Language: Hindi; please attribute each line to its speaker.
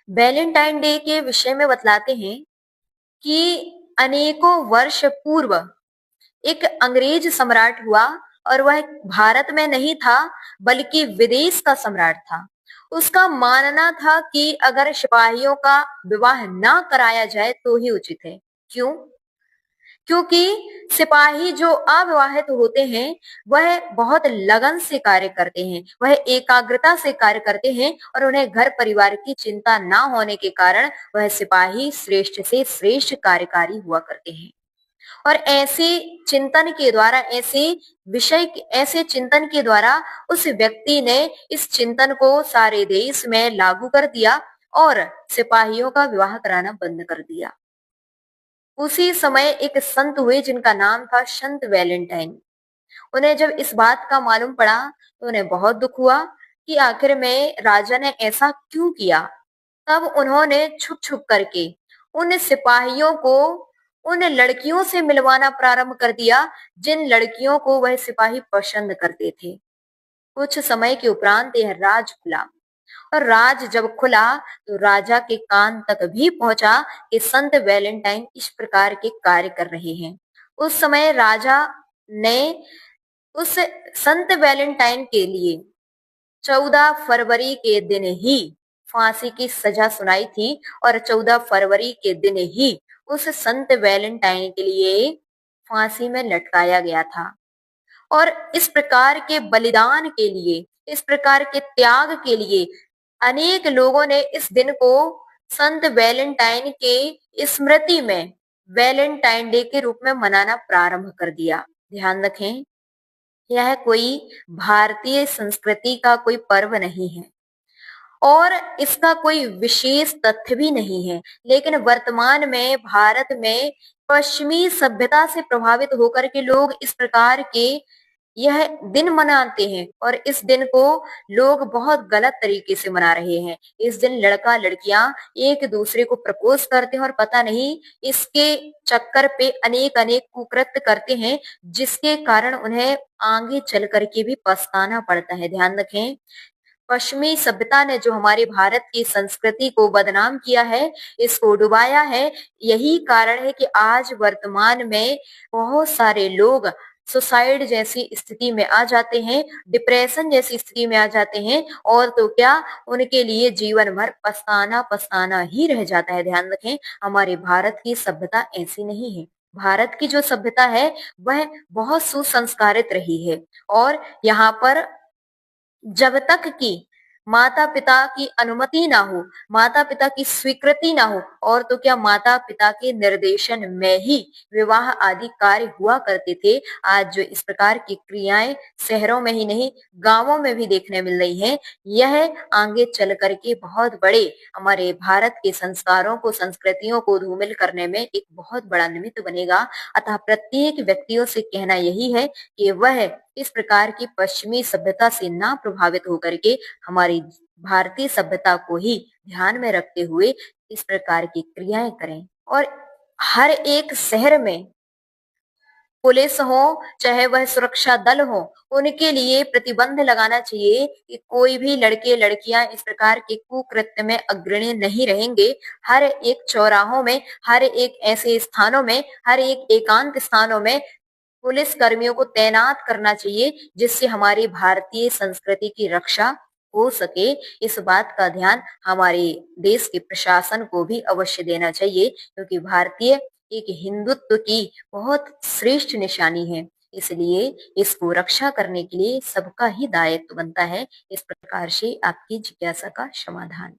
Speaker 1: वैलेंटाइन डे के विषय में बतलाते हैं कि अनेकों वर्ष पूर्व एक अंग्रेज सम्राट हुआ और वह भारत में नहीं था बल्कि विदेश का सम्राट था। उसका मानना था कि अगर सिपाहियों का विवाह ना कराया जाए तो ही उचित है। क्यों? क्योंकि सिपाही जो अविवाहित होते हैं वह बहुत लगन से कार्य करते हैं, वह एकाग्रता से कार्य करते हैं और उन्हें घर परिवार की चिंता ना होने के कारण वह सिपाही श्रेष्ठ से श्रेष्ठ कार्यकारी हुआ करते हैं। और ऐसे चिंतन के द्वारा ऐसे चिंतन के द्वारा उस व्यक्ति ने इस चिंतन को सारे देश में लागू कर दिया और सिपाहियों का विवाह कराना बंद कर दिया। उसी समय एक संत हुए जिनका नाम था संत वैलेंटाइन। उन्हें जब इस बात का मालूम पड़ा तो उन्हें बहुत दुख हुआ कि आखिर में राजा ने ऐसा क्यों किया। तब उन्होंने छुप छुप करके उन सिपाहियों को उन लड़कियों से मिलवाना प्रारंभ कर दिया जिन लड़कियों को वह सिपाही पसंद करते थे। कुछ समय के उपरांत यह राज खुला और राज जब खुला तो राजा के कान तक भी पहुंचा कि संत वैलेंटाइन इस प्रकार के कार्य कर रहे हैं। उस समय राजा ने उस संत वैलेंटाइन के लिए 14 फरवरी के दिन ही फांसी की सजा सुनाई थी और 14 फरवरी के दिन ही उस संत वैलेंटाइन के लिए फांसी में लटकाया गया था। और इस प्रकार के बलिदान के लिए, इस प्रकार के त्याग के लिए अनेक लोगों ने इस दिन को संत वैलेंटाइन के स्मृति में वैलेंटाइन डे के रूप में मनाना प्रारंभ कर दिया। ध्यान रखें, यह कोई भारतीय संस्कृति का कोई पर्व नहीं है और इसका कोई विशेष तथ्य भी नहीं है, लेकिन वर्तमान में भारत में पश्चिमी सभ्यता से प्रभावित होकर के लोग इस प्रकार के यह दिन मनाते हैं और इस दिन को लोग बहुत गलत तरीके से मना रहे हैं। इस दिन लड़का लड़कियां एक दूसरे को प्रपोज करते हैं और पता नहीं इसके चक्कर पे अनेक अनेक कुकृत्य करते हैं जिसके कारण उन्हें आगे चल करके भी पछताना पड़ता है। ध्यान रखें, पश्चिमी सभ्यता ने जो हमारे भारत की संस्कृति को बदनाम किया है, इसको डुबाया है, यही कारण है कि आज वर्तमान में बहुत सारे लोग सुसाइड जैसी स्थिति में आ जाते हैं, डिप्रेशन जैसी स्थिति में आ जाते हैं और तो क्या उनके लिए जीवन भर पछताना पछताना ही रह जाता है। ध्यान रखें, हमारे भारत की सभ्यता ऐसी नहीं है। भारत की जो सभ्यता है वह बहुत सुसंस्कारित रही है और यहाँ पर जब तक कि माता पिता की अनुमति ना हो, माता पिता की स्वीकृति ना हो और तो क्या माता पिता के निर्देशन में ही विवाह आदि कार्य हुआ करते थे। आज जो इस प्रकार की क्रियाएं शहरों में ही नहीं गांवों में भी देखने मिल रही हैं, यह आगे चल करके बहुत बड़े हमारे भारत के संस्कारों को, संस्कृतियों को धूमिल करने में एक बहुत बड़ा निमित्त बनेगा। अतः प्रत्येक व्यक्तियों से कहना यही है कि वह इस प्रकार की पश्चिमी सभ्यता से ना प्रभावित होकर के हमारी भारतीय सभ्यता को ही ध्यान में रखते हुए इस प्रकार की क्रियाएं करें। और हर एक शहर में पुलिस हो चाहे वह सुरक्षा दल हो, उनके लिए प्रतिबंध लगाना चाहिए कि कोई भी लड़के लड़कियां इस प्रकार के कुकृत्य में अग्रणी नहीं रहेंगे। हर एक चौराहों में, हर एक ऐसे स्थानों में, हर एक एकांत स्थानों में पुलिस कर्मियों को तैनात करना चाहिए जिससे हमारी भारतीय संस्कृति की रक्षा हो सके। इस बात का ध्यान हमारे देश के प्रशासन को भी अवश्य देना चाहिए क्योंकि भारतीय एक हिंदुत्व की बहुत श्रेष्ठ निशानी है, इसलिए इसको रक्षा करने के लिए सबका ही दायित्व बनता है। इस प्रकार से आपकी जिज्ञासा का समाधान।